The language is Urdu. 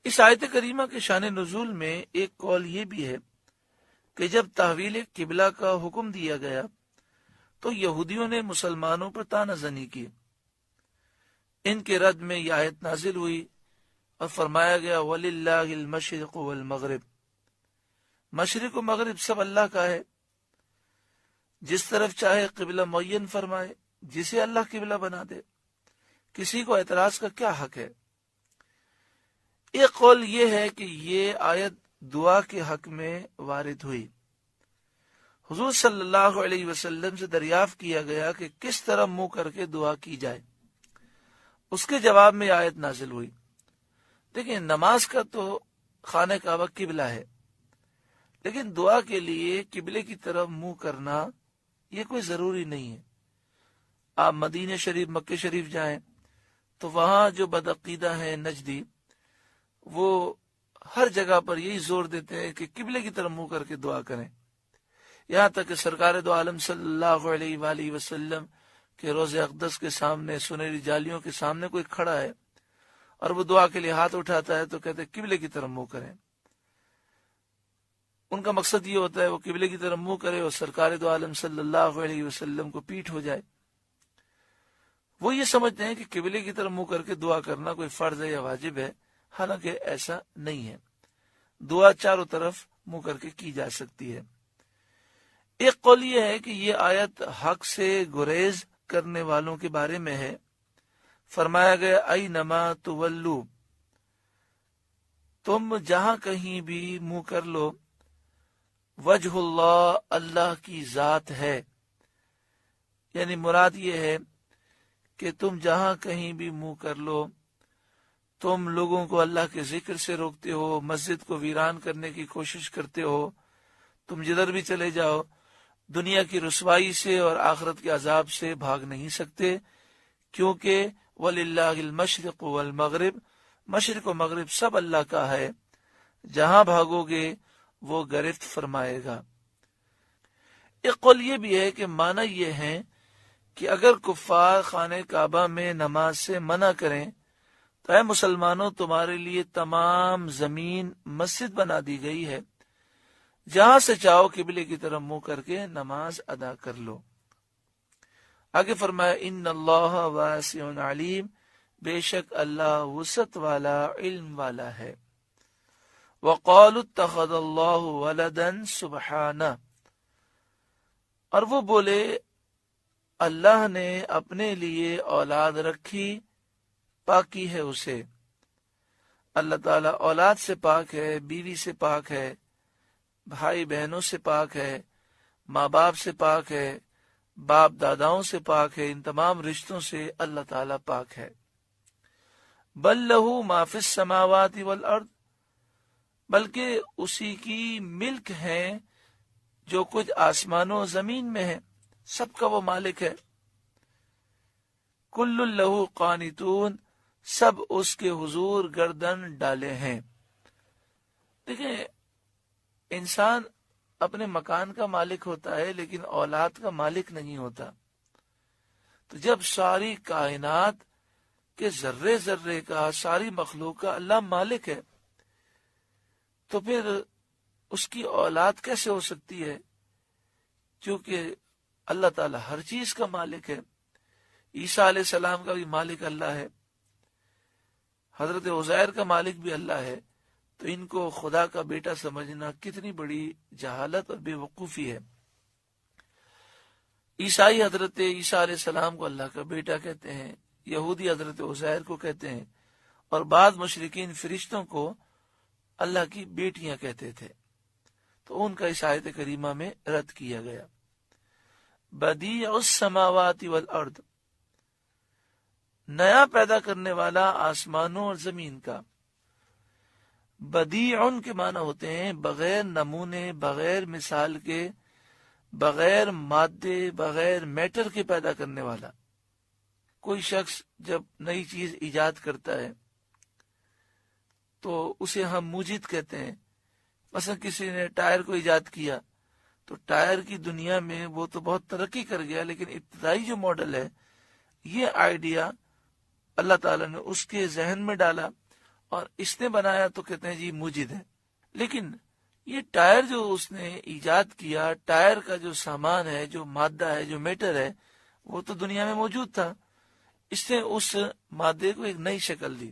اس آیت کریمہ کے شان نزول میں ایک قول یہ بھی ہے کہ جب تحویل قبلہ کا حکم دیا گیا تو یہودیوں نے مسلمانوں پر طعنہ زنی کی۔ ان کے رد میں یہ آیت نازل ہوئی اور فرمایا گیا وَلِلَّهِ الْمَشْرِقُ وَالْمَغْرِبُ، مشرق و مغرب سب اللہ کا ہے، جس طرف چاہے قبلہ معین فرمائے، جسے اللہ قبلہ بنا دے، کسی کو اعتراض کا کیا حق ہے؟ ایک قول یہ ہے کہ یہ آیت دعا کے حق میں وارد ہوئی۔ حضور صلی اللہ علیہ وسلم سے دریافت کیا گیا کہ کس طرح منہ کر کے دعا کی جائے، اس کے جواب میں آیت نازل ہوئی۔ دیکھیں، نماز کا تو خانہ کعبہ قبلہ ہے، لیکن دعا کے لیے قبلے کی طرف منہ کرنا یہ کوئی ضروری نہیں ہے۔ آپ مدینہ شریف، مکہ شریف جائیں تو وہاں جو بدعقیدہ ہیں نجدی، وہ ہر جگہ پر یہی زور دیتے ہیں کہ قبلے کی طرف منہ کر کے دعا کریں، یہاں تک کہ سرکار دو عالم صلی اللہ علیہ وآلہ وسلم کے روضہ اقدس کے سامنے، سنہری جالیوں کے سامنے کوئی کھڑا ہے اور وہ دعا کے لیے ہاتھ اٹھاتا ہے تو کہتے ہیں قبلے کی طرف منہ کریں۔ ان کا مقصد یہ ہوتا ہے وہ قبلے کی طرف منہ کرے اور سرکار دو عالم صلی اللہ علیہ وسلم کو پیٹھ ہو جائے۔ وہ یہ سمجھتے ہیں کہ قبلے کی طرف منہ کر کے دعا کرنا کوئی فرض ہے یا واجب ہے، حالانکہ ایسا نہیں ہے۔ دعا چاروں طرف منہ کر کے کی جا سکتی ہے۔ ایک قول یہ ہے کہ یہ آیت حق سے گریز کرنے والوں کے بارے میں ہے۔ فرمایا گیا اینما تولو، تم جہاں کہیں بھی منہ کر لو، وجہ اللہ، اللہ کی ذات ہے، یعنی مراد یہ ہے کہ تم جہاں کہیں بھی منہ کر لو، تم لوگوں کو اللہ کے ذکر سے روکتے ہو، مسجد کو ویران کرنے کی کوشش کرتے ہو، تم جدھر بھی چلے جاؤ دنیا کی رسوائی سے اور آخرت کے عذاب سے بھاگ نہیں سکتے، کیونکہ وَلِلَّهِ الْمَشْرِقُ وَالْمَغْرِبُ، مشرق و مغرب سب اللہ کا ہے، جہاں بھاگو گے وہ گرفت فرمائے گا۔ ایک قول یہ بھی ہے کہ معنی یہ ہے کہ اگر کفار خانہ کعبہ میں نماز سے منع کریں تو اے مسلمانوں، تمہارے لیے تمام زمین مسجد بنا دی گئی ہے، جہاں سے چاہو قبلے کی طرف منہ کر کے نماز ادا کر لو۔ آگے فرمایا ان اللہ واسع علیم، بے شک اللہ وسعت والا، علم والا ہے۔ وقالوا اتخذ اللہ ولدا سبحانہ، اور وہ بولے اللہ نے اپنے لیے اولاد رکھی، پاکی ہے اسے۔ اللہ تعالیٰ اولاد سے پاک ہے، بیوی سے پاک ہے، بھائی بہنوں سے پاک ہے، ماں باپ سے پاک ہے، باپ داداؤں سے پاک ہے، ان تمام رشتوں سے اللہ تعالیٰ پاک ہے۔ بل لہو ما فی السماوات والارض، بلکہ اسی کی ملک ہے جو کچھ آسمانوں و زمین میں ہے، سب کا وہ مالک ہے۔ کل لہو قانتون، سب اس کے حضور گردن ڈالے ہیں۔ دیکھیں، انسان اپنے مکان کا مالک ہوتا ہے لیکن اولاد کا مالک نہیں ہوتا۔ تو جب ساری کائنات کے ذرے ذرے کا، ساری مخلوق کا اللہ مالک ہے، تو پھر اس کی اولاد کیسے ہو سکتی ہے؟ کیونکہ اللہ تعالیٰ ہر چیز کا مالک ہے۔ عیسیٰ علیہ السلام کا بھی مالک اللہ ہے، حضرت عزیر کا مالک بھی اللہ ہے، تو ان کو خدا کا بیٹا سمجھنا کتنی بڑی جہالت اور بے وقوفی ہے۔ عیسائی حضرت عیسیٰ علیہ السلام کو اللہ کا بیٹا کہتے ہیں، یہودی حضرت عزیر کو کہتے ہیں، اور بعض مشرکین فرشتوں کو اللہ کی بیٹیاں کہتے تھے، تو ان کا اس آیت کریمہ میں رد کیا گیا۔ بدیع السماوات والارض، نیا پیدا کرنے والا آسمانوں اور زمین کا۔ بدیع کے معنی ہوتے ہیں بغیر نمونے، بغیر مثال کے، بغیر مادے، بغیر میٹر کے پیدا کرنے والا۔ کوئی شخص جب نئی چیز ایجاد کرتا ہے تو اسے ہم موجد کہتے ہیں۔ مثلا کسی نے ٹائر کو ایجاد کیا تو ٹائر کی دنیا میں وہ تو بہت ترقی کر گیا، لیکن ابتدائی جو ماڈل ہے، یہ آئیڈیا اللہ تعالیٰ نے اس کے ذہن میں ڈالا اور اس نے بنایا تو کہتے ہیں جی مجد ہے. لیکن یہ ٹائر جو اس نے ایجاد کیا، ٹائر کا جو سامان ہے، جو مادہ ہے، جو میٹر ہے، وہ تو دنیا میں موجود تھا. اس نے اس مادے کو ایک نئی شکل دی.